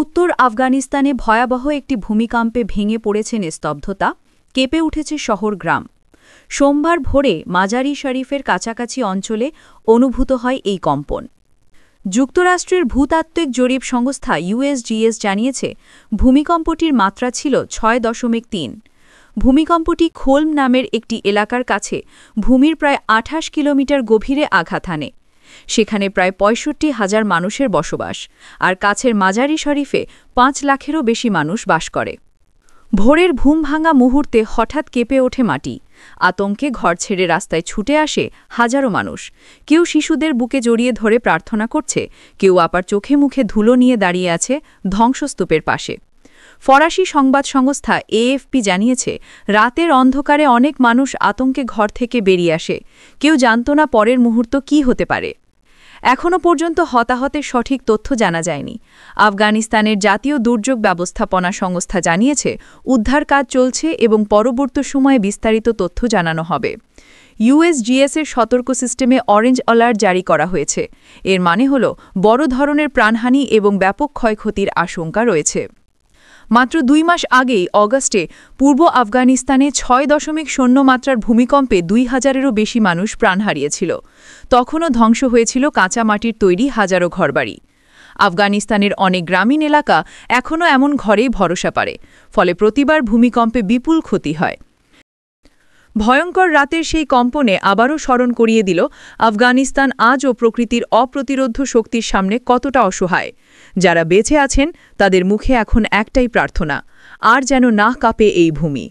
উত্তর আফগানিস্তানে ভয়াবহ একটি ভূমিকম্পে ভেঙে পড়েছে নিস্তব্ধতা, কেঁপে উঠেছে শহর গ্রাম। সোমবার ভোরে মাজারি শরীফের কাছাকাছি অঞ্চলে অনুভূত হয় এই কম্পন। যুক্তরাষ্ট্রের ভূতাত্ত্বিক জরিপ সংস্থা USGS জানিয়েছে ভূমিকম্পটির মাত্রা ছিল 6.3। ভূমিকম্পটি খোলম নামের একটি এলাকার কাছে ভূমির প্রায় 28 কিলোমিটার গভীরে আঘাত হানে। সেখানে প্রায় 65,000 মানুষের বসবাস, আর কাছের মাজারি শরীফে 5 লাখেরও বেশি মানুষ বাস করে। ভোরের ঘুম ভাঙা মুহূর্তে হঠাৎ কেঁপে ওঠে মাটি। আতঙ্কে ঘর ছেড়ে রাস্তায় ছুটে আসে হাজারো মানুষ। কেউ শিশুদের বুকে জড়িয়ে ধরে প্রার্থনা করছে, কেউ আবার চোখে মুখে ধুলো নিয়ে দাঁড়িয়ে আছে ধ্বংসস্তূপের পাশে। ফরাসি সংবাদ সংস্থা AFP জানিয়েছে, রাতের অন্ধকারে অনেক মানুষ আতঙ্কে ঘর থেকে বেরিয়ে আসে। কেউ জানত না পরের মুহূর্ত কী হতে পারে। এখনও পর্যন্ত হতাহতের সঠিক তথ্য জানা যায়নি। আফগানিস্তানের জাতীয় দুর্যোগ ব্যবস্থাপনা সংস্থা জানিয়েছে, উদ্ধার কাজ চলছে এবং পরবর্তী সময়ে বিস্তারিত তথ্য জানানো হবে। USGS-এর সতর্ক সিস্টেমে অরেঞ্জ অ্যালার্ট জারি করা হয়েছে। এর মানে হল বড় ধরনের প্রাণহানি এবং ব্যাপক ক্ষয়ক্ষতির আশঙ্কা রয়েছে। মাত্র 2 মাস আগেই অগাস্টে পূর্ব আফগানিস্তানে 6.0 মাত্রার ভূমিকম্পে 2000-এরও বেশি মানুষ প্রাণ হারিয়েছিল। তখনও ধ্বংস হয়েছিল কাঁচা মাটির তৈরি হাজারো ঘরবাড়ি। আফগানিস্তানের অনেক গ্রামীণ এলাকা এখনও এমন ঘরেই ভরসা পারে, ফলে প্রতিবার ভূমিকম্পে বিপুল ক্ষতি হয়। ভয়ঙ্কর রাতের সেই কম্পনে আবারও স্মরণ করিয়ে দিল আফগানিস্তান আজও প্রকৃতির অপ্রতিরোধ্য শক্তির সামনে কতটা অসহায়। যারা বেঁচে আছেন তাদের মুখে এখন একটাই প্রার্থনা, আর যেন না কাঁপে এই ভূমি।